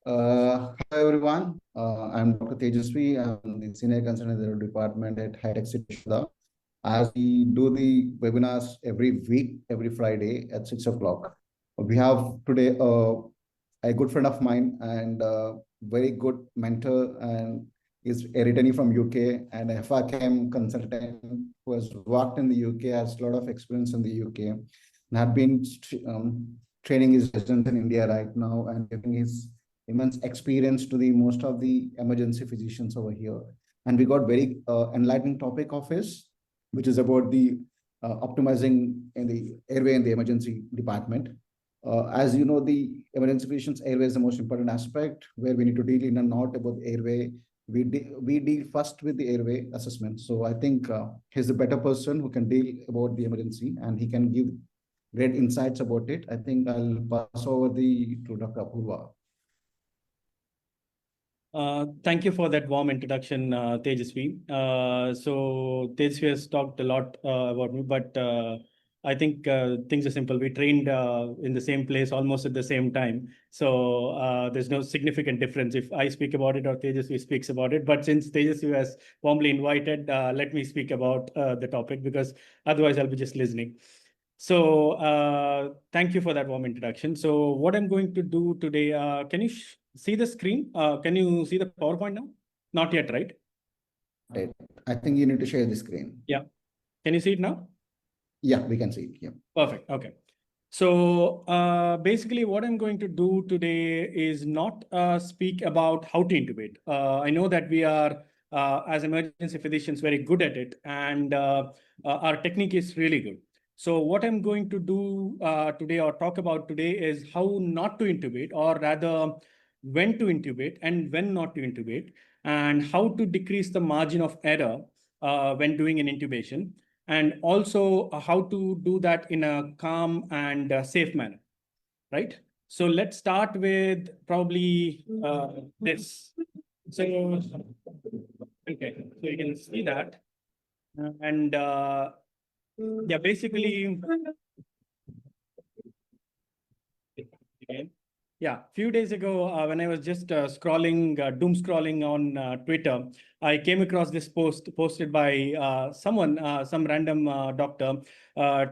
Hello everyone. I'm Dr. Tejasvi. I'm the Senior Consultant in the Department at Hyderabad. As we do the webinars every week, every Friday at 6 o'clock. We have today a good friend of mine and a very good mentor, and is a returnee from UK and a FACM consultant who has worked in the UK, has a lot of experience in the UK, and had been training his residents in India right now and giving his immense experience to the most of the emergency physicians over here. And we got very enlightening topic of his, which is about the optimizing in the airway in the emergency department. As you know, the emergency physician's airway is the most important aspect where we need to deal in and out about the airway. We deal first with the airway assessment. So I think he's the better person who can deal about the emergency, and he can give great insights about it. I think I'll pass over to Dr. Apurva. Thank you for that warm introduction, Tejasvi. So Tejasvi has talked a lot about me, but I think things are simple. We trained in the same place almost at the same time. So there's no significant difference if I speak about it or Tejasvi speaks about it. But since Tejasvi has warmly invited, let me speak about the topic, because otherwise I'll be just listening. So thank you for that warm introduction. So what I'm going to do today, can you see the screen? Can you see the PowerPoint now? Not yet, right? Right. I think you need to share the screen. Yeah. Can you see it now? Yeah, we can see it. Yeah. Perfect. Okay. So basically what I'm going to do today is not speak about how to intubate. I know that we are, as emergency physicians, very good at it, and our technique is really good. So what I'm going to do today or talk about today is how not to intubate, or rather when to intubate and when not to intubate, and how to decrease the margin of error when doing an intubation, and also how to do that in a calm and safe manner, right? So let's start with probably this. So, okay, so you can see that. And yeah, basically, yeah, a few days ago, when I was just doom scrolling on Twitter, I came across this post posted by someone, some random doctor,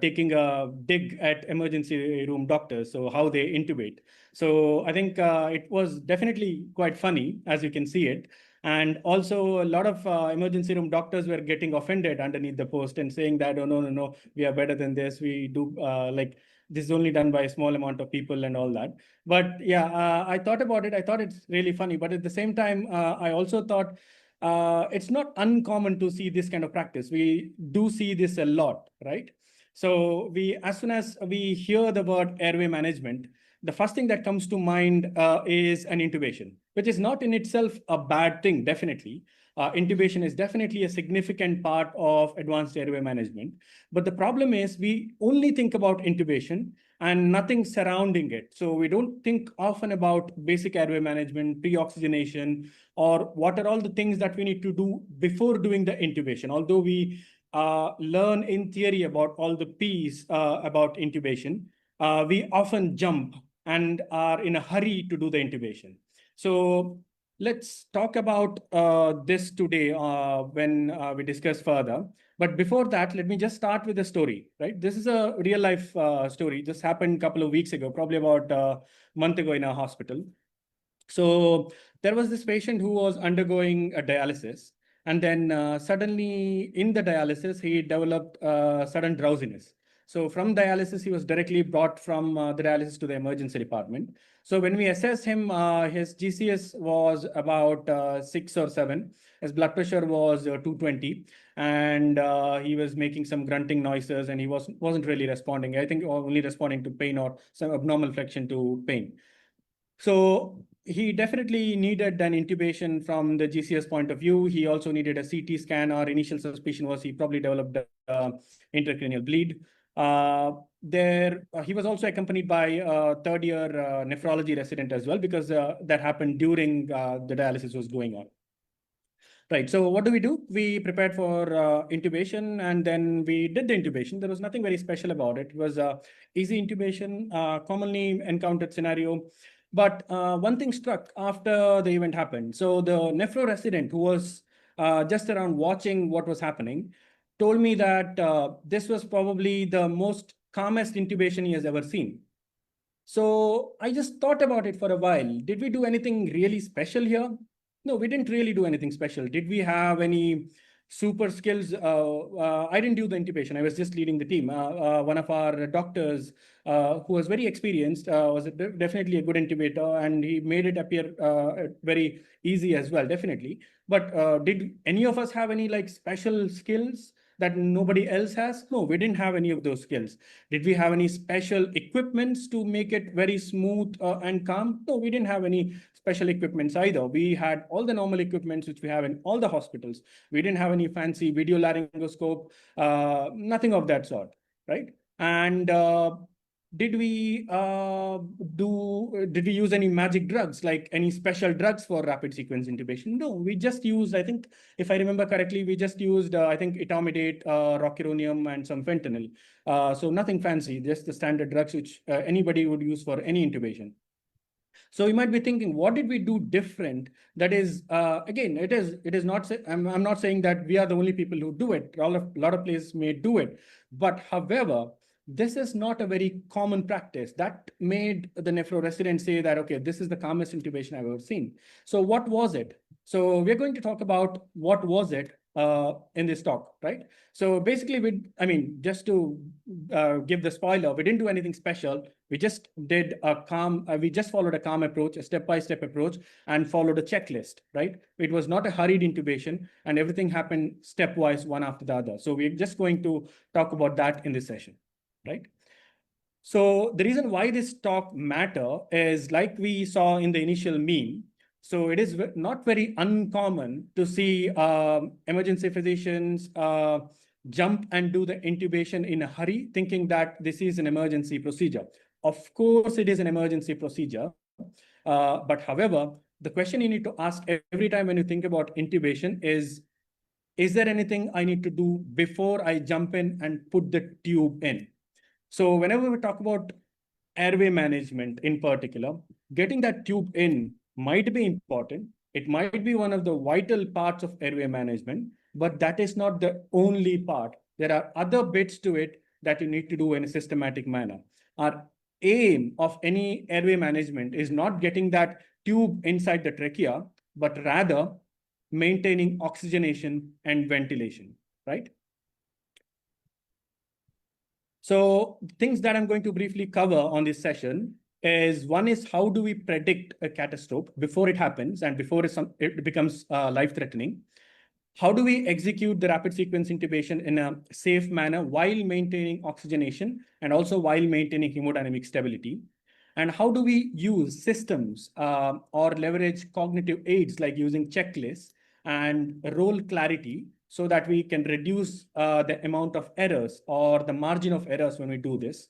taking a dig at emergency room doctors, so how they intubate. So I think it was definitely quite funny, as you can see it. And also a lot of emergency room doctors were getting offended underneath the post and saying that, oh, no, we are better than this. We do like, this is only done by a small amount of people and all that. But yeah, I thought about it. I thought it's really funny. But at the same time, I also thought it's not uncommon to see this kind of practice. We do see this a lot, right? So as soon as we hear the word airway management, the first thing that comes to mind is an intubation, which is not in itself a bad thing, definitely. Intubation is definitely a significant part of advanced airway management. But the problem is we only think about intubation and nothing surrounding it. So we don't think often about basic airway management, pre-oxygenation, or what are all the things that we need to do before doing the intubation. Although we learn in theory about all the P's about intubation, we often jump and are in a hurry to do the intubation. So let's talk about this today when we discuss further. But before that, let me just start with a story, right? This is a real life story. This happened a couple of weeks ago, probably about a month ago in our hospital. So there was this patient who was undergoing a dialysis. And then suddenly in the dialysis, he developed sudden drowsiness. So from dialysis, he was directly brought from the dialysis to the emergency department. So when we assessed him, his GCS was about 6 or 7. His blood pressure was 220, and he was making some grunting noises, and he wasn't really responding. I think only responding to pain or some abnormal flexion to pain. So he definitely needed an intubation from the GCS point of view. He also needed a CT scan. Our initial suspicion was he probably developed intracranial bleed. He was also accompanied by a third-year nephrology resident as well, because that happened during the dialysis was going on. Right. So what do? We prepared for intubation, and then we did the intubation. There was nothing very special about it. It was easy intubation, commonly encountered scenario. But one thing struck after the event happened. So the nephro resident who was just around watching what was happening told me that this was probably the most calmest intubation he has ever seen. So I just thought about it for a while. Did we do anything really special here? No, we didn't really do anything special. Did we have any super skills? I didn't do the intubation. I was just leading the team. One of our doctors who was very experienced was definitely a good intubator, and he made it appear very easy as well, definitely. But did any of us have any like special skills that nobody else has? No, we didn't have any of those skills. Did we have any special equipments to make it very smooth and calm? No, we didn't have any special equipments either. We had all the normal equipments which we have in all the hospitals. We didn't have any fancy video laryngoscope, nothing of that sort, right? And did we use any magic drugs, like any special drugs for rapid sequence intubation? No, we just used, I think, if I remember correctly, we just used, I think, Intubate, rocuronium, and some fentanyl. So nothing fancy, just the standard drugs which anybody would use for any intubation. So you might be thinking, what did we do different? That is, again, it is not. I'm not saying that we are the only people who do it. A lot of places may do it, but however, this is not a very common practice. That made the nephro resident say that, okay, this is the calmest intubation I've ever seen. So what was it? So we're going to talk about what was it in this talk, right? So basically, just to give the spoiler, we didn't do anything special. We just did a calm, we just followed a calm approach, a step-by-step approach, and followed a checklist, right? It was not a hurried intubation, and everything happened stepwise, one after the other. So we're just going to talk about that in this session, right? So the reason why this talk matter is, like we saw in the initial meme, so it is not very uncommon to see emergency physicians jump and do the intubation in a hurry, thinking that this is an emergency procedure. Of course, it is an emergency procedure. But however, the question you need to ask every time when you think about intubation is there anything I need to do before I jump in and put the tube in? So whenever we talk about airway management in particular, getting that tube in might be important. It might be one of the vital parts of airway management, but that is not the only part. There are other bits to it that you need to do in a systematic manner. Our aim of any airway management is not getting that tube inside the trachea, but rather maintaining oxygenation and ventilation, right? So things that I'm going to briefly cover on this session is, one is, how do we predict a catastrophe before it happens and before it becomes life-threatening? How do we execute the rapid sequence intubation in a safe manner while maintaining oxygenation and also while maintaining hemodynamic stability? And how do we use systems or leverage cognitive aids like using checklists and role clarity so that we can reduce the amount of errors or the margin of errors when we do this?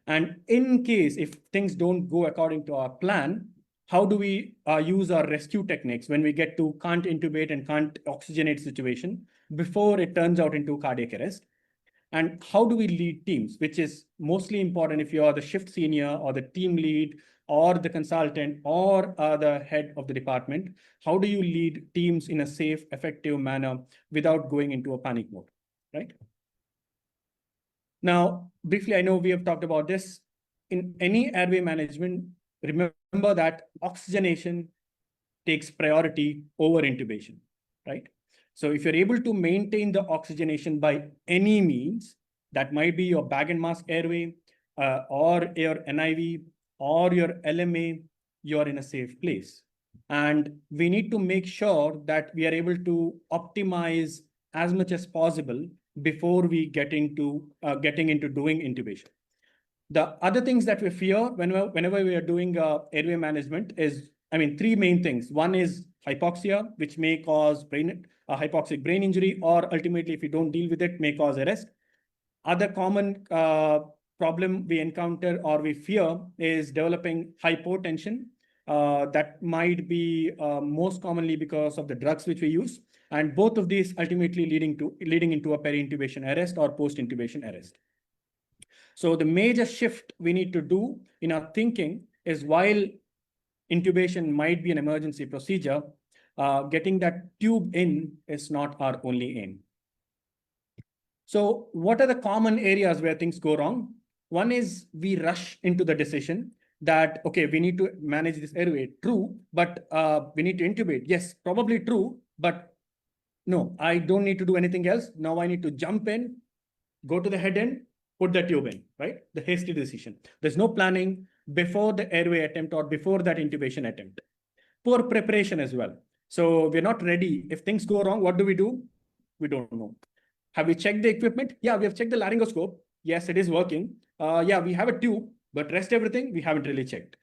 And in case if things don't go according to our plan, how do we use our rescue techniques when we get to can't intubate and can't oxygenate situation before it turns out into cardiac arrest? And how do we lead teams, which is mostly important if you are the shift senior or the team lead or the consultant or the head of the department? How do you lead teams in a safe, effective manner without going into a panic mode, right? Now, briefly, I know we have talked about this. In any airway management, remember that oxygenation takes priority over intubation, right? So if you're able to maintain the oxygenation by any means, that might be your bag and mask airway or your NIV or your LMA, you're in a safe place. And we need to make sure that we are able to optimize as much as possible before we get into getting into doing intubation. The other things that we fear whenever we are doing airway management is, three main things. One is hypoxia, which may cause hypoxic brain injury, or ultimately, if you don't deal with it, may cause arrest. Other common problem we encounter or we fear is developing hypotension. That might be most commonly because of the drugs which we use. And both of these ultimately leading into a peri-intubation arrest or post-intubation arrest. So the major shift we need to do in our thinking is, while intubation might be an emergency procedure, getting that tube in is not our only aim. So what are the common areas where things go wrong? One is we rush into the decision that, okay, we need to manage this airway. True, but we need to intubate. Yes, probably true, but no, I don't need to do anything else. Now I need to jump in, go to the head end, put the tube in, right? The hasty decision. There's no planning before the airway attempt or before that intubation attempt. Poor preparation as well. So we're not ready. If things go wrong, what do? We don't know. Have we checked the equipment? Yeah, we have checked the laryngoscope. Yes, it is working. Yeah, we have a tube, but rest everything, we haven't really checked.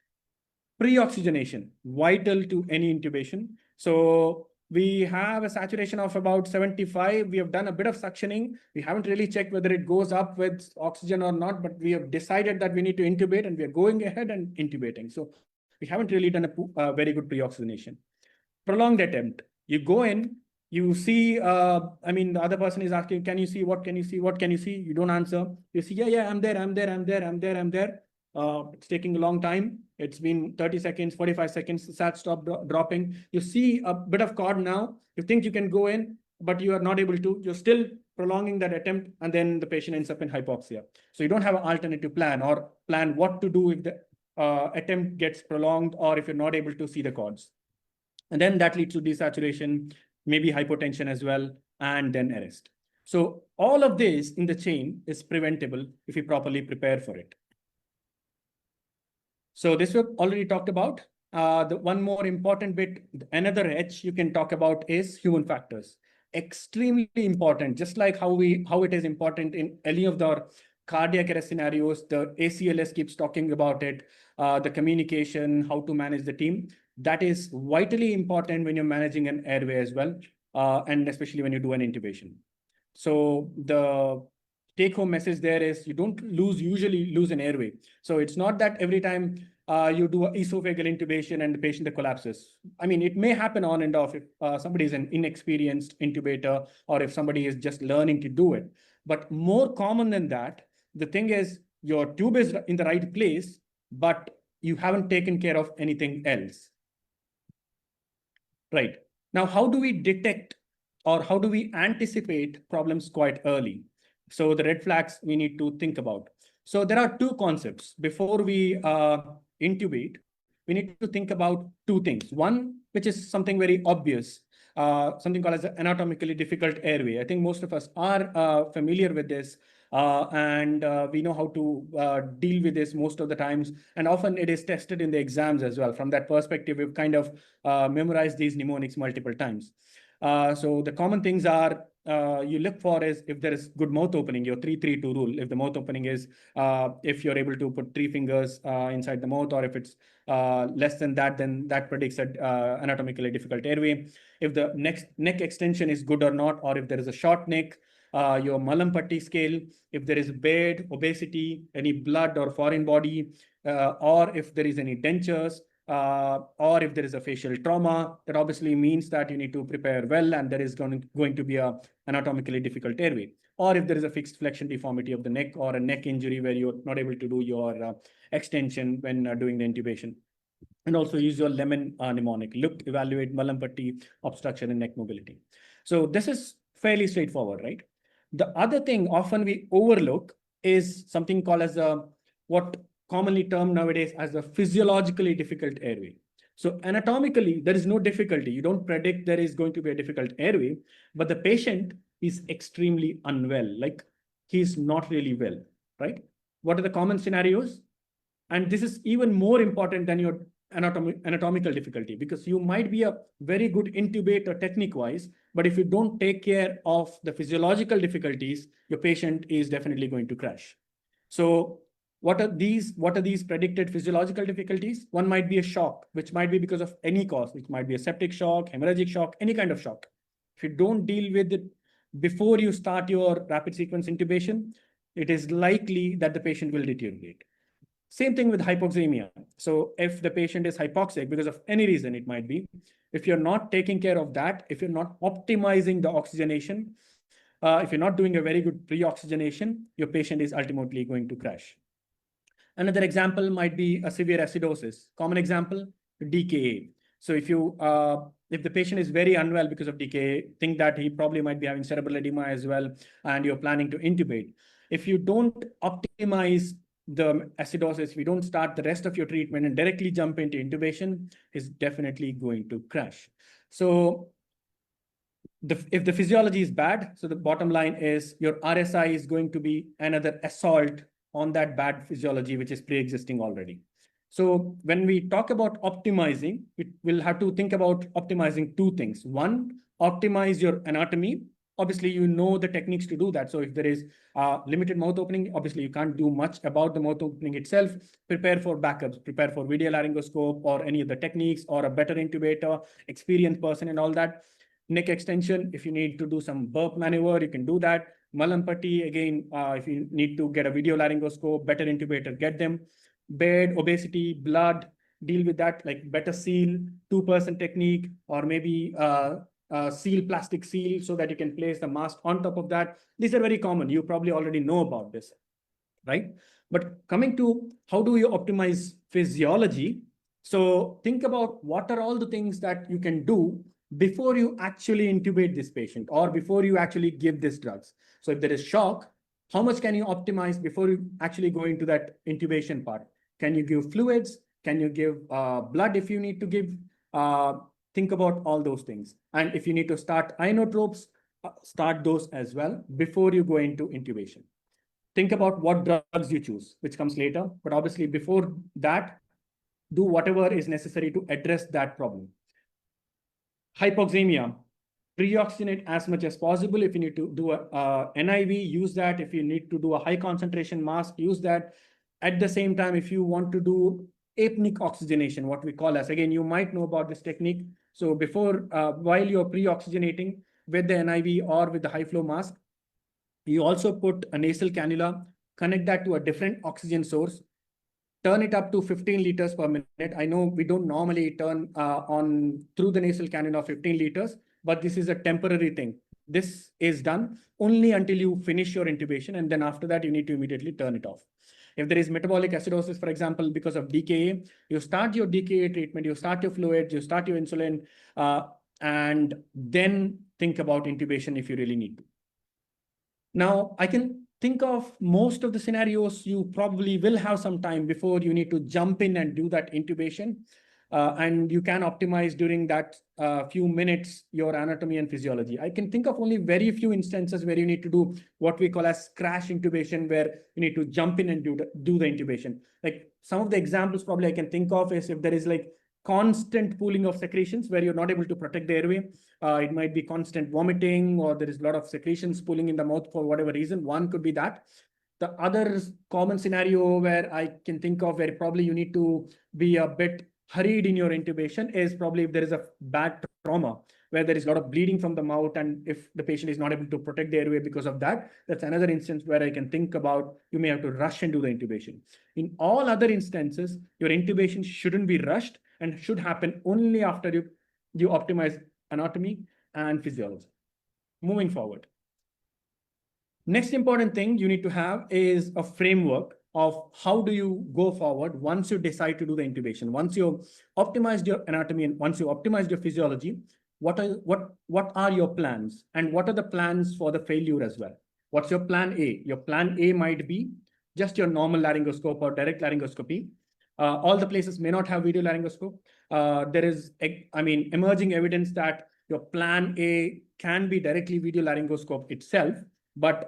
Pre-oxygenation, vital to any intubation. So we have a saturation of about 75. We have done a bit of suctioning. We haven't really checked whether it goes up with oxygen or not, but we have decided that we need to intubate and we are going ahead and intubating. So we haven't really done a very good pre-oxygenation. Prolonged attempt. You go in, you see, the other person is asking, can you see? What can you see? What can you see? You don't answer. You see, yeah, I'm there. It's taking a long time. It's been 30 seconds, 45 seconds, sat stop dropping. You see a bit of cord now. You think you can go in, but you are not able to. You're still prolonging that attempt, and then the patient ends up in hypoxia. So you don't have an alternative plan or plan what to do if the attempt gets prolonged or if you're not able to see the cords. And then that leads to desaturation, maybe hypotension as well, and then arrest. So all of this in the chain is preventable if you properly prepare for it. So this we've already talked about. The one more important bit, another H you can talk about is human factors. Extremely important, just like how it is important in any of the cardiac arrest scenarios, the ACLS keeps talking about it, the communication, how to manage the team. That is vitally important when you're managing an airway as well, and especially when you do an intubation. So the take-home message there is you don't usually lose an airway. So it's not that every time you do an esophageal intubation and the patient collapses. I mean, it may happen on and off if somebody is an inexperienced intubator or if somebody is just learning to do it. But more common than that, the thing is your tube is in the right place, but you haven't taken care of anything else. Right. Now, how do we detect or how do we anticipate problems quite early? So the red flags we need to think about. So there are two concepts. Before we intubate, we need to think about two things. One, which is something very obvious, something called as an anatomically difficult airway. I think most of us are familiar with this. And we know how to deal with this most of the times. And often it is tested in the exams as well. From that perspective, we've kind of memorized these mnemonics multiple times. So the common things are you look for is if there is good mouth opening, your 3-3-2 rule. If the mouth opening is, if you're able to put 3 fingers inside the mouth, or if it's less than that, then that predicts an anatomically difficult airway. If the neck extension is good or not, or if there is a short neck, your Malampatti scale, if there is bed, obesity, any blood or foreign body, or if there is any dentures, or if there is a facial trauma, that obviously means that you need to prepare well and there is going to be a anatomically difficult airway. Or if there is a fixed flexion deformity of the neck or a neck injury where you're not able to do your extension when doing the intubation. And also use your lemon mnemonic. Look, evaluate Malampatti, obstruction, and neck mobility. So this is fairly straightforward, right? The other thing often we overlook is something called as what commonly termed nowadays as a physiologically difficult airway. So anatomically, there is no difficulty. You don't predict there is going to be a difficult airway, but the patient is extremely unwell, like he's not really well, right? What are the common scenarios? And this is even more important than your anatomical difficulty, because you might be a very good intubator technique-wise, but if you don't take care of the physiological difficulties, your patient is definitely going to crash. So what are these predicted physiological difficulties? One might be a shock, which might be because of any cause, which might be a septic shock, hemorrhagic shock, any kind of shock. If you don't deal with it before you start your rapid sequence intubation, it is likely that the patient will deteriorate. Same thing with hypoxemia. So if the patient is hypoxic because of any reason, it might be, if you're not taking care of that, if you're not optimizing the oxygenation, if you're not doing a very good pre-oxygenation, your patient is ultimately going to crash. Another example might be a severe acidosis. Common example, DKA. So if the patient is very unwell because of DKA, think that he probably might be having cerebral edema as well, and you're planning to intubate. If you don't optimize the acidosis, if you don't start the rest of your treatment and directly jump into intubation, is definitely going to crash. So if the physiology is bad, so the bottom line is your RSI is going to be another assault on that bad physiology, which is pre-existing already. So when we talk about optimizing, we'll have to think about optimizing two things. One, optimize your anatomy. Obviously, you know the techniques to do that. So if there is limited mouth opening, obviously you can't do much about the mouth opening itself. Prepare for backups, prepare for video laryngoscope or any of the techniques, or a better intubator, experienced person and all that. Neck extension, if you need to do some burp maneuver, you can do that. Malam patti, again, if you need to get a video laryngoscope, better intubator, get them. Bed, obesity, blood, deal with that, like better seal, 2% technique, or maybe seal, plastic seal, so that you can place the mask on top of that. These are very common. You probably already know about this, right? But coming to how do you optimize physiology? So think about what are all the things that you can do before you actually intubate this patient or before you actually give this drugs. So if there is shock, how much can you optimize before you actually go into that intubation part? Can you give fluids? Can you give blood if you need to give? Think about all those things. And if you need to start inotropes, start those as well before you go into intubation. Think about what drugs you choose, which comes later. But obviously, before that, do whatever is necessary to address that problem. Hypoxemia, pre-oxygenate as much as possible. If you need to do a NIV, use that. If you need to do a high concentration mask, use that. At the same time, if you want to do apneic oxygenation, what we call as, again, you might know about this technique. So before, while you're pre-oxygenating with the NIV or with the high flow mask, you also put a nasal cannula, connect that to a different oxygen source, turn it up to 15 liters per minute. I know we don't normally turn on through the nasal cannula 15 liters, but this is a temporary thing. This is done only until you finish your intubation, and then after that, you need to immediately turn it off. If there is metabolic acidosis, for example, because of DKA, you start your DKA treatment, you start your fluids, you start your insulin, and then think about intubation if you really need to. Now, I can think of most of the scenarios you probably will have some time before you need to jump in and do that intubation. And you can optimize during that few minutes your anatomy and physiology. I can think of only very few instances where you need to do what we call as crash intubation, where you need to jump in and do the intubation. Like some of the examples probably I can think of is if there is like constant pooling of secretions where you're not able to protect the airway. It might be constant vomiting, or there is a lot of secretions pooling in the mouth for whatever reason. One could be that. The other common scenario where I can think of where probably you need to be a bit hurried in your intubation is probably if there is a bad trauma where there is a lot of bleeding from the mouth, and if the patient is not able to protect the airway because of that, that's another instance where I can think about you may have to rush and do the intubation. In all other instances, your intubation shouldn't be rushed and should happen only after you optimize anatomy and physiology. Moving forward. Next important thing you need to have is a framework of how do you go forward once you decide to do the intubation. Once you optimized your anatomy and once you optimized your physiology, what are your plans, and what are the plans for the failure as well? What's your plan A? Your plan A might be just your normal laryngoscope or direct laryngoscopy. All the places may not have video laryngoscope. There is, emerging evidence that your plan A can be directly video laryngoscope itself. But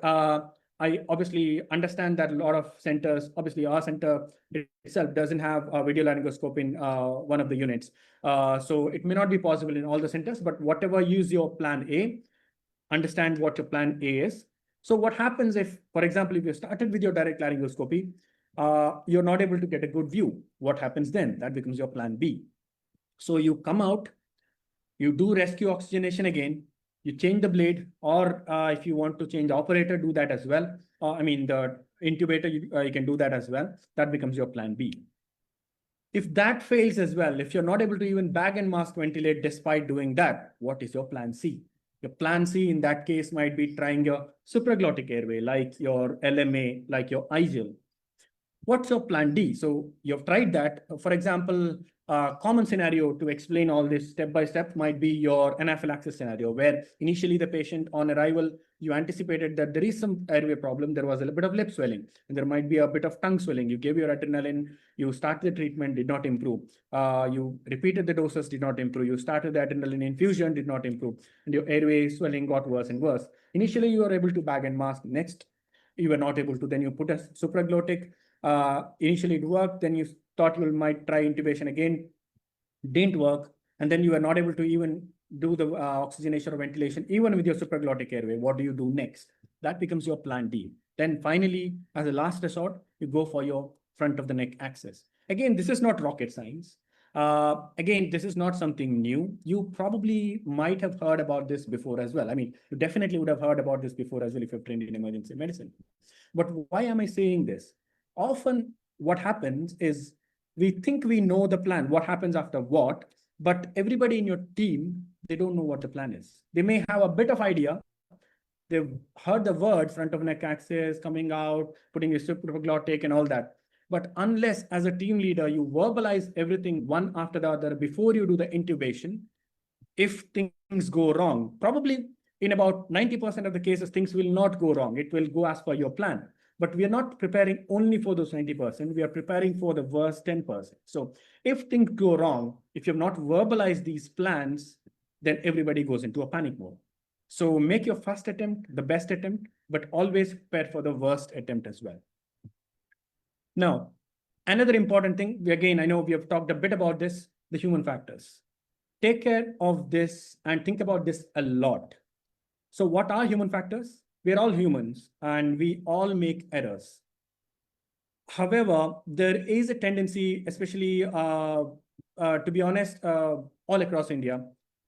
I obviously understand that a lot of centers, obviously our center itself doesn't have a video laryngoscope in one of the units. So it may not be possible in all the centers, but whatever, use your plan A, understand what your plan A is. So what happens if, for example, if you started with your direct laryngoscopy, you're not able to get a good view. What happens then? That becomes your plan B. So you come out, you do rescue oxygenation again, you change the blade, or if you want to change the operator, do that as well. The intubator, you can do that as well. That becomes your plan B. If that fails as well, if you're not able to even bag and mask ventilate despite doing that, what is your plan C? Your plan C in that case might be trying your supraglottic airway, like your LMA, like your IGEL. What's your plan D? So you've tried that. For example, A common scenario to explain all this step by step might be your anaphylaxis scenario, where initially the patient on arrival, you anticipated that there is some airway problem. There was a bit of lip swelling, and there might be a bit of tongue swelling. You gave your adrenaline, you started the treatment, did not improve. You repeated the doses, did not improve. You started the adrenaline infusion, did not improve. And your airway swelling got worse and worse. Initially, you were able to bag and mask. Next, you were not able to. Then you put a supraglottic. Initially, it worked. Then you thought you might try intubation again, didn't work, and then you are not able to even do the oxygenation or ventilation, even with your supraglottic airway. What do you do next? That becomes your plan D. Then finally, as a last resort, you go for your front of the neck access. Again, this is not rocket science. Again, this is not something new. You probably might have heard about this before as well. I mean, you definitely would have heard about this before as well if you've trained in emergency medicine. But why am I saying this? Often what happens is we think we know the plan, what happens after what, but everybody in your team, they don't know what the plan is. They may have a bit of idea. They've heard the word front of neck access, coming out, putting a supraglottic and all that. But unless as a team leader, you verbalize everything one after the other before you do the intubation, if things go wrong, probably in about 90% of the cases, things will not go wrong. It will go as per your plan. But we are not preparing only for those 90%. We are preparing for the worst 10%. So if things go wrong, if you have not verbalized these plans, then everybody goes into a panic mode. So make your first attempt the best attempt, but always prepare for the worst attempt as well. Now, another important thing, again, I know we have talked a bit about this, the human factors. Take care of this and think about this a lot. So what are human factors? We're all humans and we all make errors. However, there is a tendency, especially to be honest, all across India,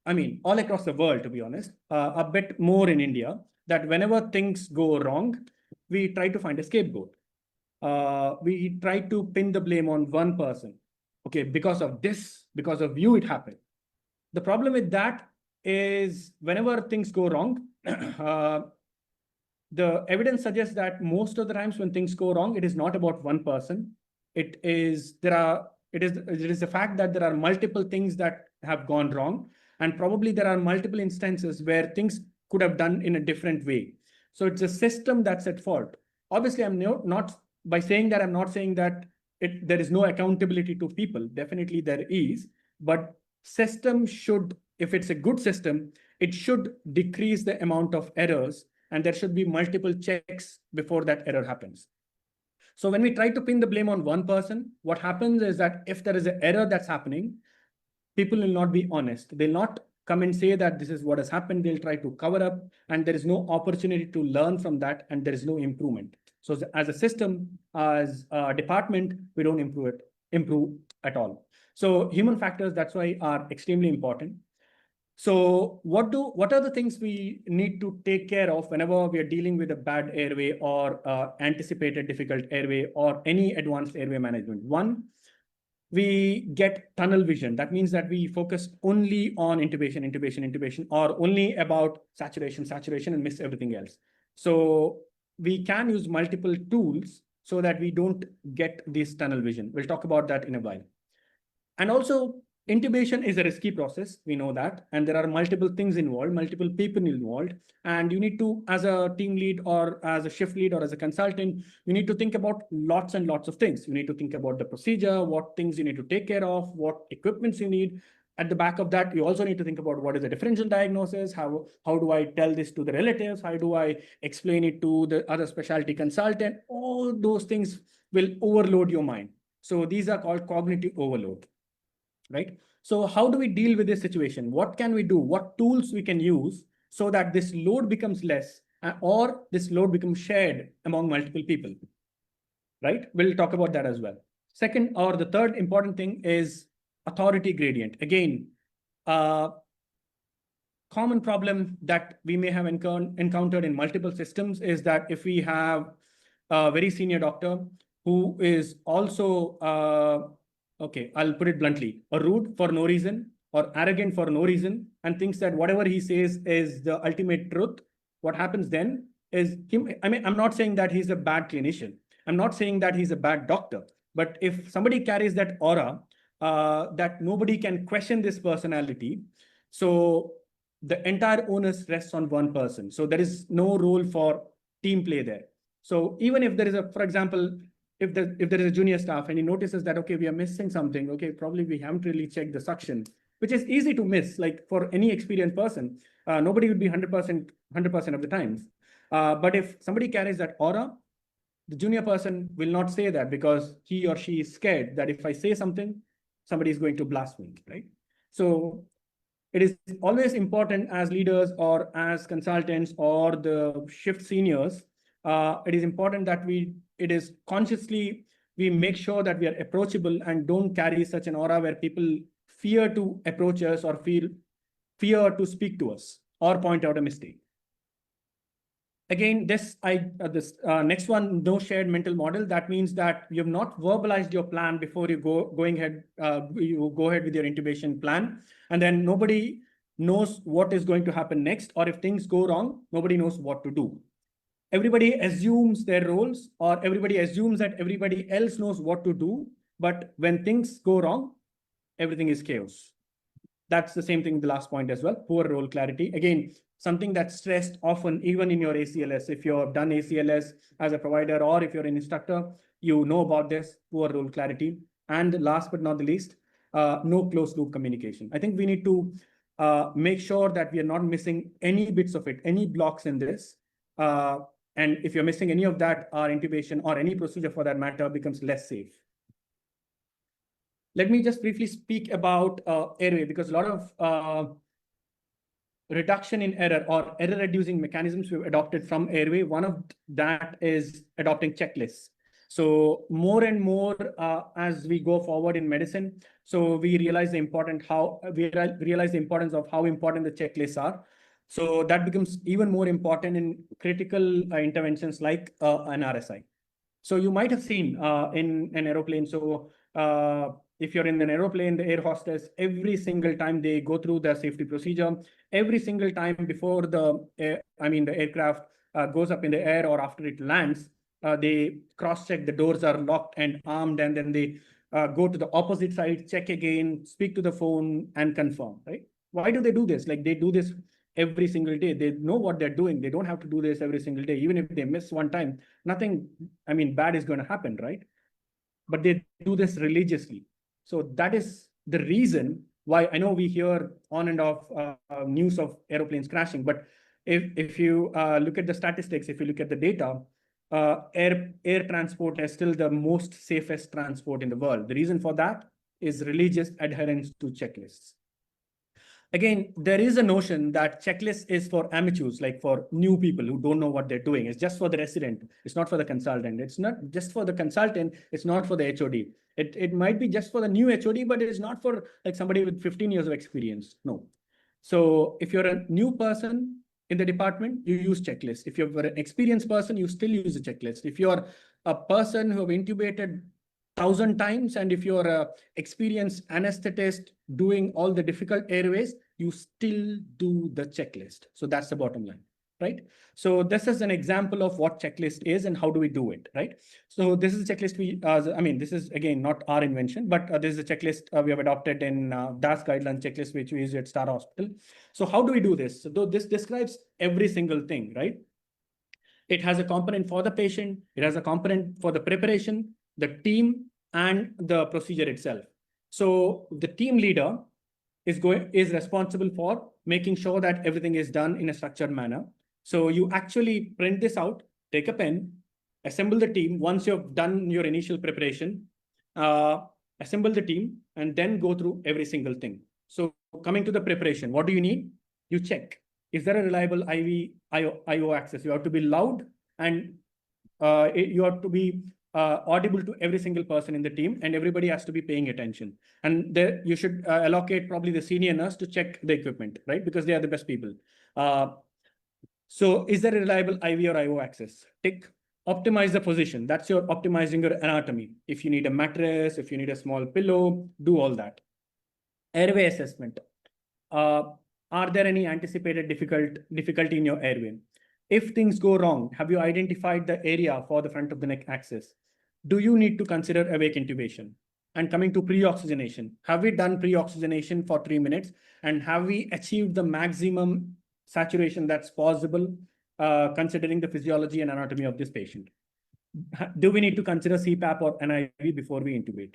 I mean, all across the world, to be honest, a bit more in India, that whenever things go wrong, we try to find a scapegoat. We try to pin the blame on one person. Okay, because of this, because of you, it happened. The problem with that is whenever things go wrong, the evidence suggests that most of the times when things go wrong, it is not about one person. It is the fact that there are multiple things that have gone wrong, and probably there are multiple instances where things could have done in a different way. So it's a system that's at fault. Obviously, I'm not by saying that, I'm not saying that there is no accountability to people. Definitely there is, but system should, if it's a good system, it should decrease the amount of errors, and there should be multiple checks before that error happens. So when we try to pin the blame on one person, what happens is that if there is an error that's happening, people will not be honest. They'll not come and say that this is what has happened. They'll try to cover up, and there is no opportunity to learn from that, and there is no improvement. So as a system, as a department, we don't improve at all. So human factors, that's why, are extremely important. So what are the things we need to take care of whenever we are dealing with a bad airway or anticipated difficult airway or any advanced airway management? One, we get tunnel vision. That means that we focus only on intubation, or only about saturation, and miss everything else. So we can use multiple tools so that we don't get this tunnel vision. We'll talk about that in a while. And also, intubation is a risky process. We know that. And there are multiple things involved, multiple people involved. And you need to, as a team lead or as a shift lead or as a consultant, you need to think about lots and lots of things. You need to think about the procedure, what things you need to take care of, what equipments you need. At the back of that, you also need to think about what is the differential diagnosis, how do I tell this to the relatives, how do I explain it to the other specialty consultant. All those things will overload your mind. So these are called cognitive overload. Right? So how do we deal with this situation? What can we do? What tools we can use so that this load becomes less, or this load becomes shared among multiple people? Right? We'll talk about that as well. Second, or the third important thing is authority gradient. Again, common problem that we may have encountered in multiple systems is that if we have a very senior doctor who is also okay, I'll put it bluntly, or rude for no reason, or arrogant for no reason, and thinks that whatever he says is the ultimate truth, what happens then is I mean, I'm not saying that he's a bad clinician. I'm not saying that he's a bad doctor. But if somebody carries that aura, that nobody can question this personality. So the entire onus rests on one person. So there is no role for team play there. So even if there is a, for example, if there is a junior staff and he notices that, okay, we are missing something, okay, probably we haven't really checked the suction, which is easy to miss, like for any experienced person, nobody would be 100% of the times. But if somebody carries that aura, the junior person will not say that because he or she is scared that if I say something, somebody is going to blast me, right? So it is always important as leaders or as consultants or the shift seniors, it is important that we make sure that we are approachable and don't carry such an aura where people fear to approach us or fear to speak to us or point out a mistake. Again, this next one, no shared mental model. That means that you have not verbalized your plan before you go ahead with your intubation plan, and then nobody knows what is going to happen next, or if things go wrong, nobody knows what to do. Everybody assumes their roles, or everybody assumes that everybody else knows what to do, but when things go wrong, everything is chaos. That's the same thing in the last point as well, poor role clarity. Again, something that's stressed often, even in your ACLS. If you've done ACLS as a provider or if you're an instructor, you know about this, poor role clarity. And last but not the least, no closed loop communication. I think we need to make sure that we are not missing any bits of it, any blocks in this. And if you're missing any of that, our intubation or any procedure for that matter becomes less safe. Let me just briefly speak about Airway, because a lot of reduction in error or error reducing mechanisms we've adopted from Airway. One of that is adopting checklists. So more and more as we go forward in medicine, so we realize the importance of how important the checklists are. So that becomes even more important in critical interventions like an RSI. So you might have seen in an aeroplane. So if you're in an aeroplane, the air hostess, every single time they go through the safety procedure, every single time before the aircraft goes up in the air or after it lands, they cross-check the doors are locked and armed, and then they go to the opposite side, check again, speak to the phone, and confirm, right? Why do they do this? Like, they do this every single day. They know what they're doing. They don't have to do this every single day. Even if they miss one time, nothing, bad is going to happen, right? But they do this religiously. So that is the reason why I know we hear on and off news of aeroplanes crashing. But if you look at the statistics, if you look at the data, air transport is still the most safest transport in the world. The reason for that is religious adherence to checklists. Again, there is a notion that checklist is for amateurs, like for new people who don't know what they're doing. It's just for the resident. It's not for the consultant. It's not just for the consultant. It's not for the HOD. It might be just for the new HOD, but it's not for like somebody with 15 years of experience. No. So if you're a new person in the department, you use checklist. If you're an experienced person, you still use a checklist. If you're a person who have intubated 1,000 times, and if you're a experienced anesthetist doing all the difficult airways, you still do the checklist. So that's the bottom line, right? So this is an example of what checklist is and how do we do it, right? So this is a checklist this is again not our invention, but this is a checklist we have adopted in DAS guideline checklist, which we use at Star Hospital. So how do we do this? So this describes every single thing, right? It has a component for the patient. It has a component for the preparation, the team, and the procedure itself. So the team leader is responsible for making sure that everything is done in a structured manner. So you actually print this out, take a pen, assemble the team. Once you've done your initial preparation, assemble the team, and then go through every single thing. So coming to the preparation, what do you need? You check. Is there a reliable IO access? You have to be loud, and you have to be audible to every single person in the team, and everybody has to be paying attention. And there you should allocate probably the senior nurse to check the equipment, right? Because they are the best people. So is there a reliable IV or IO access? Tick. Optimize the position. That's your optimizing your anatomy. If you need a mattress, if you need a small pillow, do all that. Airway assessment. Are there any anticipated difficulty in your airway? If things go wrong, have you identified the area for the front of the neck access? Do you need to consider awake intubation? And coming to pre-oxygenation, have we done pre-oxygenation for 3 minutes? And have we achieved the maximum saturation that's possible, considering the physiology and anatomy of this patient? Do we need to consider CPAP or NIV before we intubate?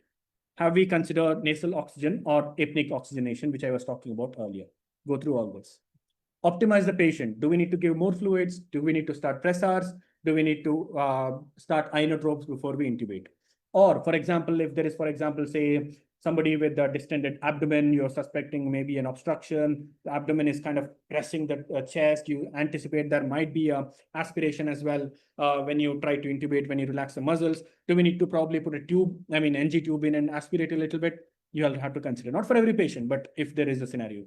Have we considered nasal oxygen or apneic oxygenation, which I was talking about earlier? Go through all this. Optimize the patient. Do we need to give more fluids? Do we need to start pressors? Do we need to start inotropes before we intubate? Or, for example, if there is, for example, say, somebody with a distended abdomen, you're suspecting maybe an obstruction, the abdomen is kind of pressing the chest, you anticipate there might be a aspiration as well when you try to intubate, when you relax the muscles. Do we need to probably put a tube, NG tube in and aspirate a little bit? You'll have to consider, not for every patient, but if there is a scenario.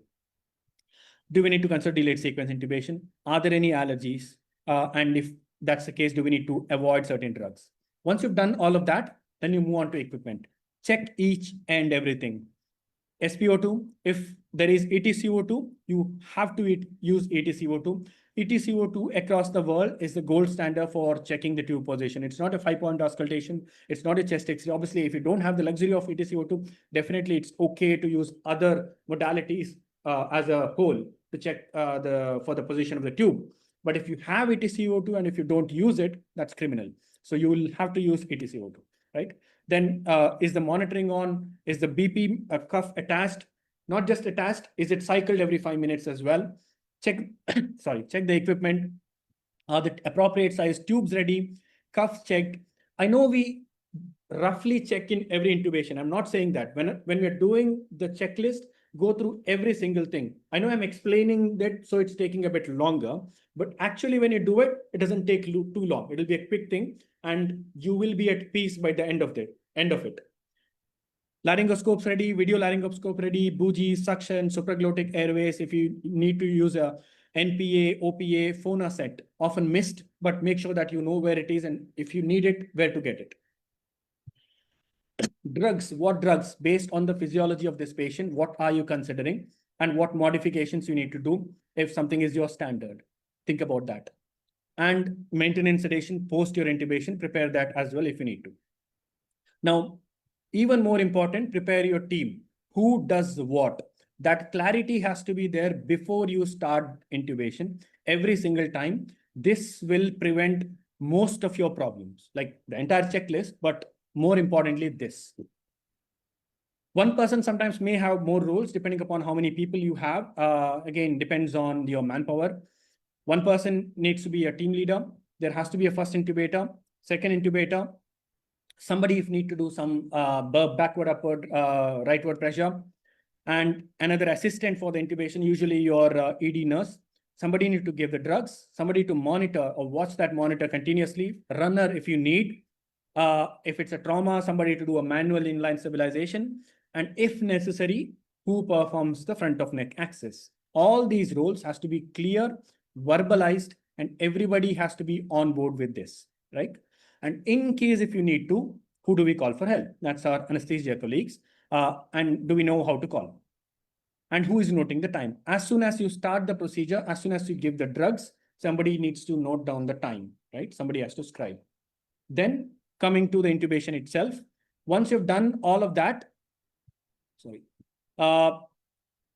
Do we need to consider delayed sequence intubation? Are there any allergies? And if that's the case, do we need to avoid certain drugs? Once you've done all of that, then you move on to equipment. Check each and everything. SpO2, if there is EtCO2, you have to use EtCO2. EtCO2 across the world is the gold standard for checking the tube position. It's not a 5-point auscultation. It's not a chest X-ray. Obviously, if you don't have the luxury of EtCO2, definitely it's okay to use other modalities as a whole to check for the position of the tube. But if you have EtCO2 and if you don't use it, that's criminal. So you will have to use EtCO2, right? Then is the monitoring on? Is the BP cuff attached? Not just attached, is it cycled every 5 minutes as well? Check, check the equipment. Are the appropriate size tubes ready? Cuffs checked. I know we roughly check in every intubation. I'm not saying that. When we're doing the checklist, go through every single thing. I know I'm explaining that, so it's taking a bit longer, but actually when you do it, it doesn't take too long. It'll be a quick thing and you will be at peace by the end of it. Laryngoscopes ready, video laryngoscope ready, bougie, suction, supraglottic airways. If you need to use a NPA, OPA, Phona set, often missed, but make sure that you know where it is and if you need it, where to get it. Drugs, what drugs? Based on the physiology of this patient, what are you considering and what modifications you need to do if something is your standard? Think about that. And maintenance sedation post your intubation, prepare that as well if you need to. Now, even more important, prepare your team. Who does what? That clarity has to be there before you start intubation every single time. This will prevent most of your problems, like the entire checklist, but more importantly, this. One person sometimes may have more roles depending upon how many people you have. Again, depends on your manpower. One person needs to be a team leader. There has to be a first intubator, second intubator, somebody if need to do some backward, upward, rightward pressure, and another assistant for the intubation, usually your ED nurse. Somebody need to give the drugs, somebody to monitor or watch that monitor continuously, runner if you need. If it's a trauma, somebody to do a manual inline stabilization, and if necessary, who performs the front of neck access. All these roles has to be clear, verbalized, and everybody has to be on board with this, right? And in case if you need to, who do we call for help? That's our anesthesia colleagues. And do we know how to call? And who is noting the time? As soon as you start the procedure, as soon as you give the drugs, somebody needs to note down the time, right? Somebody has to scribe. Then coming to the intubation itself, once you've done all of that,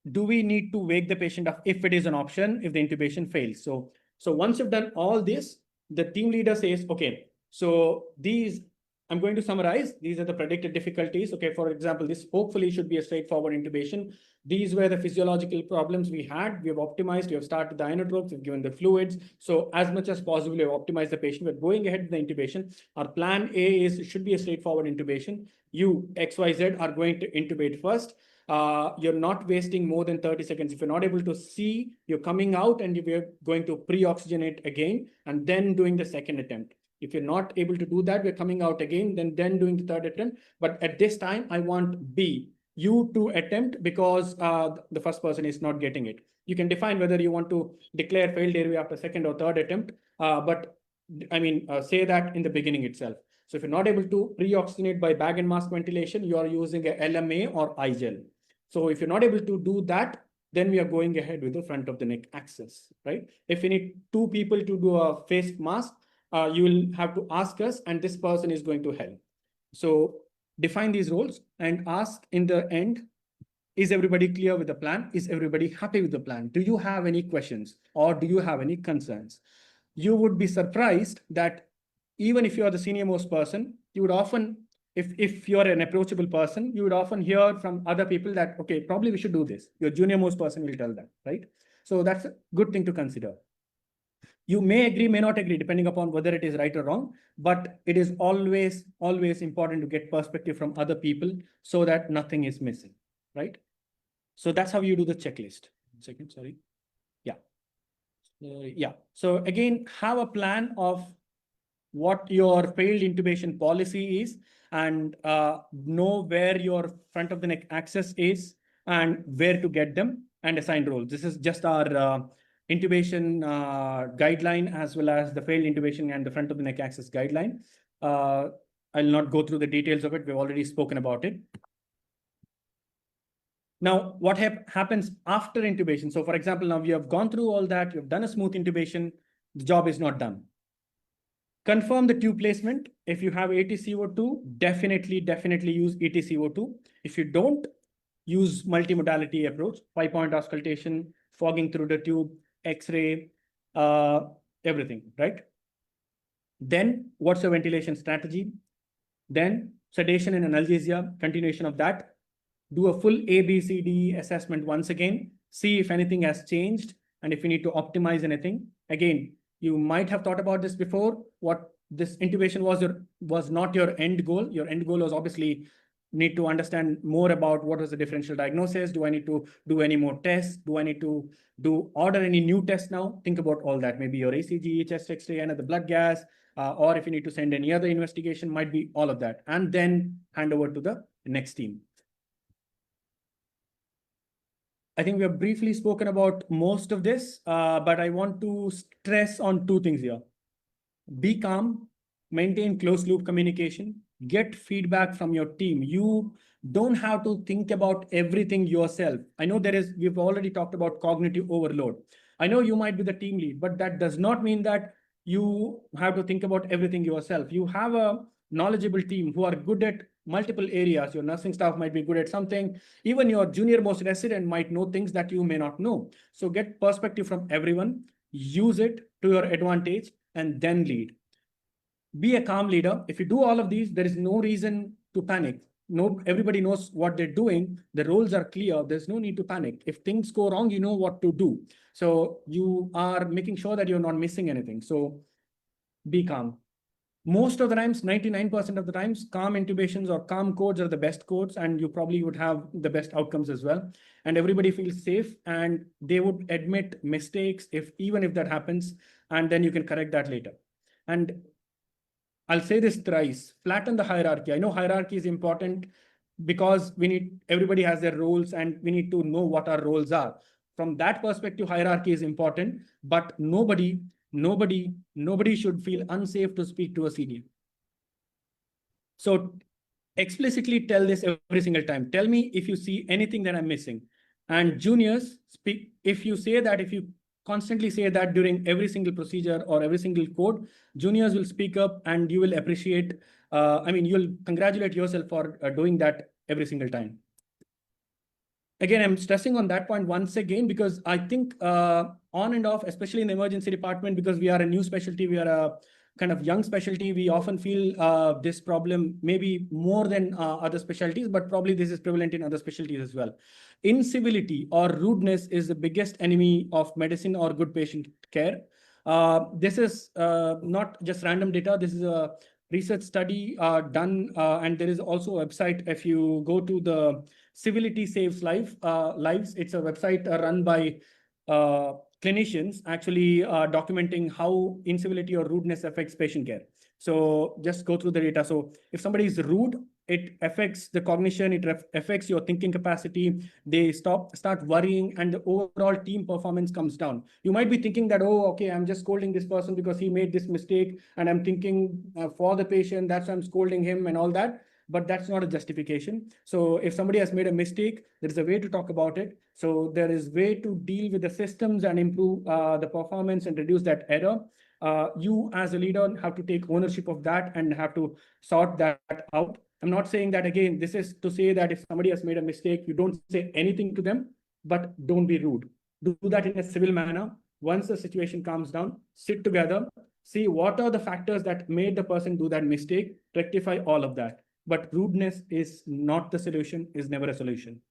do we need to wake the patient up if it is an option, if the intubation fails? So once you've done all this, the team leader says, okay, so these, I'm going to summarize. These are the predicted difficulties. Okay, for example, this hopefully should be a straightforward intubation. These were the physiological problems we had. We have optimized, we have started the inotropes, we've given the fluids. So as much as possible, we have optimized the patient. We're going ahead with the intubation. Our plan A is, it should be a straightforward intubation. You, XYZ, are going to intubate first. You're not wasting more than 30 seconds. If you're not able to see, you're coming out and you're going to pre-oxygenate again and then doing the second attempt. If you're not able to do that, we're coming out again, then doing the third attempt. But at this time, I want B, you to attempt because the first person is not getting it. You can define whether you want to declare failed airway after second or third attempt, but say that in the beginning itself. So if you're not able to pre-oxygenate by bag and mask ventilation, you are using a LMA or iGel. So if you're not able to do that, then we are going ahead with the front of the neck access, right? If you need 2 people to do a face mask, you will have to ask us and this person is going to help. So define these roles, and ask in the end, is everybody clear with the plan? Is everybody happy with the plan? Do you have any questions or do you have any concerns? You would be surprised that even if you are the senior most person, you would often, if you're an approachable person, you would often hear from other people that, okay, probably we should do this. Your junior most person will tell that, right? So that's a good thing to consider. You may agree, may not agree, depending upon whether it is right or wrong, but it is always, always important to get perspective from other people so that nothing is missing, right? So that's how you do the checklist. Second, sorry. Yeah. Yeah. So again, have a plan of what your failed intubation policy is, and know where your front of the neck access is and where to get them, and assign roles. This is just our intubation guideline, as well as the failed intubation and the front of the neck access guideline. I'll not go through the details of it. We've already spoken about it. Now, what happens after intubation? So for example, now you have gone through all that, you've done a smooth intubation, the job is not done. Confirm the tube placement. If you have ATCO2, definitely use ATCO2. If you don't, use multimodality approach, 5-point auscultation, fogging through the tube, X-ray, everything, right? Then what's your ventilation strategy? Then sedation and analgesia, continuation of that. Do a full ABCD assessment once again, see if anything has changed and if you need to optimize anything. Again, you might have thought about this before. What this intubation was not your end goal. Your end goal was obviously need to understand more about what was the differential diagnosis. Do I need to do any more tests? Do I need to order any new tests now? Think about all that. Maybe your ACG, chest X-ray, another blood gas, or if you need to send any other investigation, might be all of that. And then hand over to the next team. I think we have briefly spoken about most of this, but I want to stress on 2 things here. Be calm, maintain closed loop communication, get feedback from your team. You don't have to think about everything yourself. I know we've already talked about cognitive overload. I know you might be the team lead, but that does not mean that you have to think about everything yourself. You have a knowledgeable team who are good at multiple areas. Your nursing staff might be good at something. Even your junior most resident might know things that you may not know. So get perspective from everyone, use it to your advantage, and then lead. Be a calm leader. If you do all of these, there is no reason to panic. No, everybody knows what they're doing. The roles are clear. There's no need to panic. If things go wrong, you know what to do. So you are making sure that you're not missing anything. So be calm. Most of the times, 99% of the times, calm intubations or calm codes are the best codes, and you probably would have the best outcomes as well. And everybody feels safe, and they would admit mistakes even if that happens, and then you can correct that later. And I'll say this thrice, flatten the hierarchy. I know hierarchy is important because everybody has their roles and we need to know what our roles are. From that perspective, hierarchy is important, but nobody should feel unsafe to speak to a senior. So explicitly tell this every single time. Tell me if you see anything that I'm missing. And juniors, if you constantly say that during every single procedure or every single code, juniors will speak up and you will appreciate, you'll congratulate yourself for doing that every single time. Again, I'm stressing on that point once again, because I think on and off, especially in the emergency department, because we are a new specialty, we are a kind of young specialty, we often feel this problem maybe more than other specialties, but probably this is prevalent in other specialties as well. Incivility or rudeness is the biggest enemy of medicine or good patient care. This is not just random data. This is a research study done, and there is also a website. If you go to the Civility Saves Lives, it's a website run by clinicians actually documenting how incivility or rudeness affects patient care. So just go through the data. So if somebody is rude, it affects the cognition, it affects your thinking capacity. They start worrying, and the overall team performance comes down. You might be thinking that, oh, okay, I'm just scolding this person because he made this mistake, and I'm thinking for the patient, that's why I'm scolding him and all that. But that's not a justification. So if somebody has made a mistake, there is a way to talk about it. So there is a way to deal with the systems and improve the performance and reduce that error. You as a leader have to take ownership of that and have to sort that out. I'm not saying that, again, this is to say that if somebody has made a mistake, you don't say anything to them, but don't be rude. Do that in a civil manner. Once the situation calms down, sit together, see what are the factors that made the person do that mistake, rectify all of that. But rudeness is not the solution, is never a solution.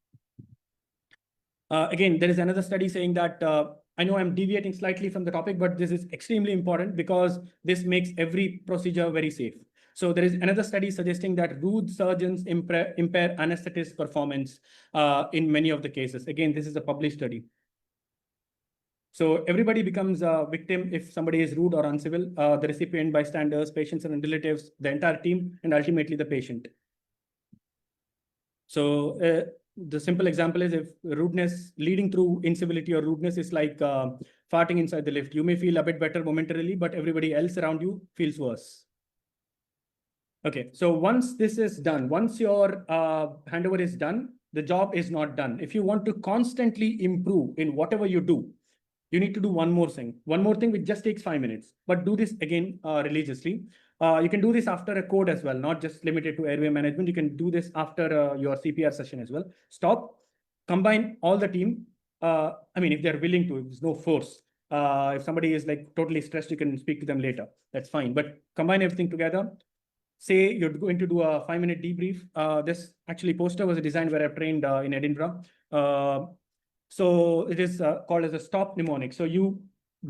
Again, there is another study saying that, I know I'm deviating slightly from the topic, but this is extremely important because this makes every procedure very safe. So there is another study suggesting that rude surgeons impair anesthetist performance in many of the cases. Again, this is a published study. So everybody becomes a victim if somebody is rude or uncivil, the recipient, bystanders, patients and relatives, the entire team, and ultimately the patient. So the simple example is if rudeness leading through incivility or rudeness is like farting inside the lift. You may feel a bit better momentarily, but everybody else around you feels worse. Okay, so once this is done, once your handover is done, the job is not done. If you want to constantly improve in whatever you do, you need to do one more thing. One more thing which just takes 5 minutes, but do this again religiously. You can do this after a code as well, not just limited to airway management. You can do this after your CPR session as well. Stop, combine all the team. I mean, if they're willing to, there's no force. If somebody is like totally stressed, you can speak to them later. That's fine. But combine everything together. Say you're going to do a 5-minute debrief. This actually poster was designed where I've trained in Edinburgh. So it is called as a stop mnemonic. So you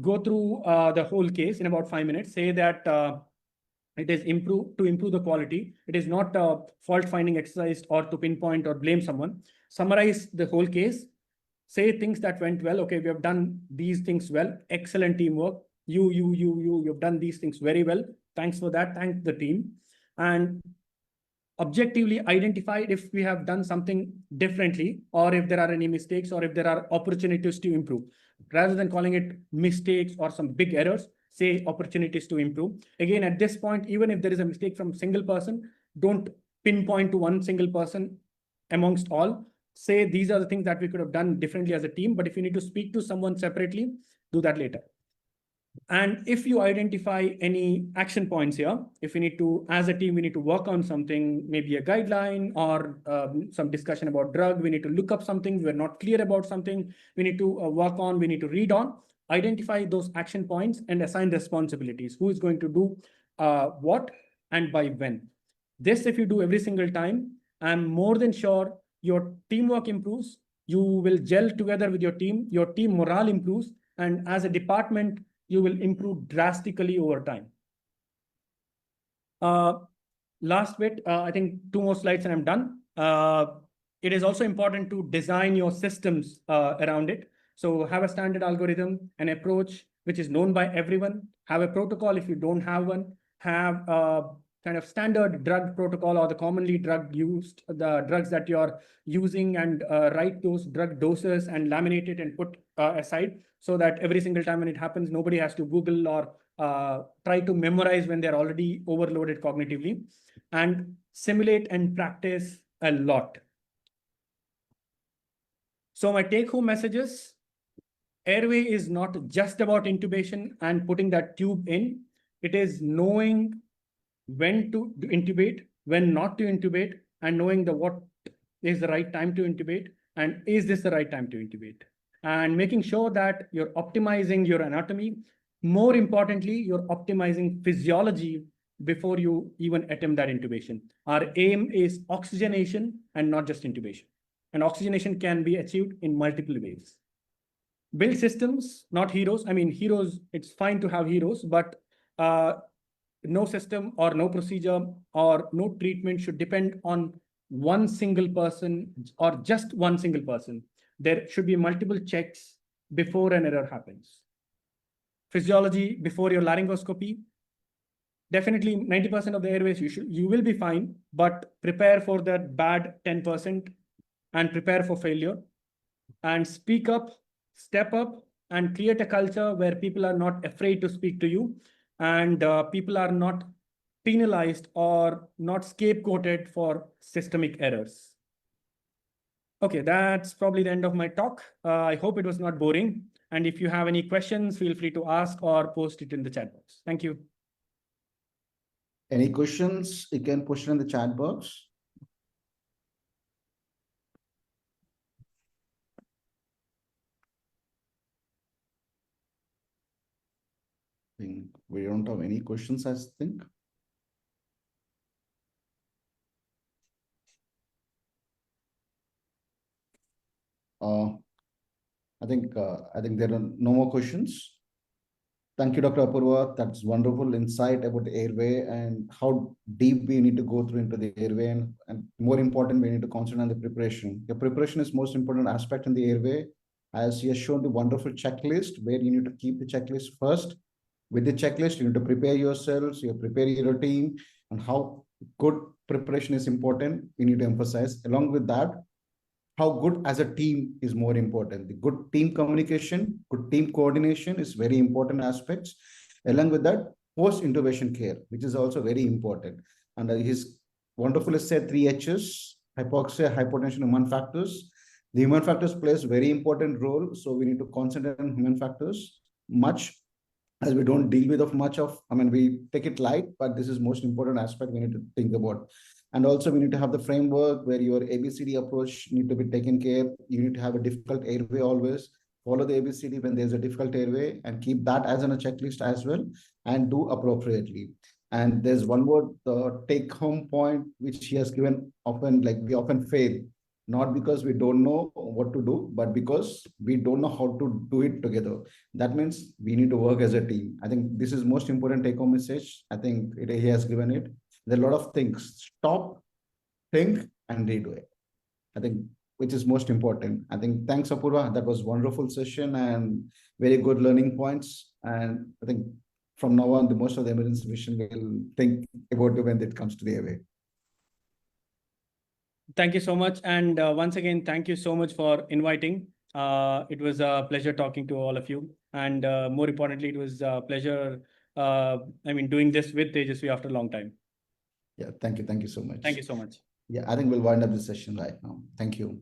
go through the whole case in about 5 minutes. Say that it is to improve the quality. It is not a fault-finding exercise or to pinpoint or blame someone. Summarize the whole case. Say things that went well. Okay, we have done these things well. Excellent teamwork. You've done these things very well. Thanks for that. Thank the team. And objectively identify if we have done something differently, or if there are any mistakes, or if there are opportunities to improve. Rather than calling it mistakes or some big errors, say opportunities to improve. Again, at this point, even if there is a mistake from a single person, don't pinpoint to one single person amongst all. Say these are the things that we could have done differently as a team, but if you need to speak to someone separately, do that later. And if you identify any action points here, if we need to, as a team, we need to work on something, maybe a guideline or some discussion about drug, we need to look up something, we're not clear about something, we need to work on, we need to read on, identify those action points and assign responsibilities. Who is going to do what and by when? This, if you do every single time, I'm more than sure your teamwork improves, you will gel together with your team morale improves, and as a department, you will improve drastically over time. Last bit, I think 2 more slides and I'm done. It is also important to design your systems around it. So have a standard algorithm, an approach which is known by everyone. Have a protocol if you don't have one. Have a kind of standard drug protocol or the commonly the drugs that you're using, and write those drug doses and laminate it and put aside, so that every single time when it happens, nobody has to Google or try to memorize when they're already overloaded cognitively. And simulate and practice a lot. So my take-home messages: airway is not just about intubation and putting that tube in. It is knowing when to intubate, when not to intubate, and knowing what is the right time to intubate, and is this the right time to intubate, and making sure that you're optimizing your anatomy. More importantly, you're optimizing physiology before you even attempt that intubation. Our aim is oxygenation and not just intubation. And oxygenation can be achieved in multiple ways. Build systems, not heroes. I mean, heroes, it's fine to have heroes, but no system or no procedure or no treatment should depend on one single person or just one single person. There should be multiple checks before an error happens. Physiology before your laryngoscopy. Definitely 90% of the airways you will be fine, but prepare for that bad 10% and prepare for failure. And speak up, step up, and create a culture where people are not afraid to speak to you, and people are not penalized or not scapegoated for systemic errors. Okay, that's probably the end of my talk. I hope it was not boring. And if you have any questions, feel free to ask or post it in the chat box. Thank you. Any questions? You can post it in the chat box. think we don't have any questions, I think. I think there are no more questions. Thank you, Dr. Apurva. That's wonderful insight about the airway and how deep we need to go through into the airway. And more important, we need to concentrate on the preparation. The preparation is most important aspect in the airway. As he has shown the wonderful checklist where you need to keep the checklist first. With the checklist, you need to prepare yourselves, you prepare your team, and how good preparation is important. We need to emphasize. Along with that, how good as a team is more important. The good team communication, good team coordination is very important aspects. Along with that, post-intubation care, which is also very important. And he's wonderfully said 3 H's, hypoxia, hypotension, human factors. The human factors plays very important role. So we need to concentrate on human factors much, as we don't deal with of much of, we take it light, but this is most important aspect we need to think about. And also we need to have the framework where your ABCD approach need to be taken care. You need to have a difficult airway always. Follow the ABCD when there's a difficult airway and keep that as on a checklist as well and do appropriately. And there's one more take home point, which he has given often, like we often fail, not because we don't know what to do, but because we don't know how to do it together. That means we need to work as a team. I think this is most important take home message. I think he has given it. There are a lot of things. Stop, think, and redo it. I think which is most important. I think thanks, Apurva. That was wonderful session and very good learning points. And I think from now on, the most of the emergency vision will think about it when it comes to the airway. Thank you so much. And once again, thank you so much for inviting. It was a pleasure talking to all of you. And more importantly, it was a pleasure, doing this with Tejasvi after a long time. Yeah, thank you. Thank you so much. Thank you so much. Yeah, I think we'll wind up the session right now. Thank you.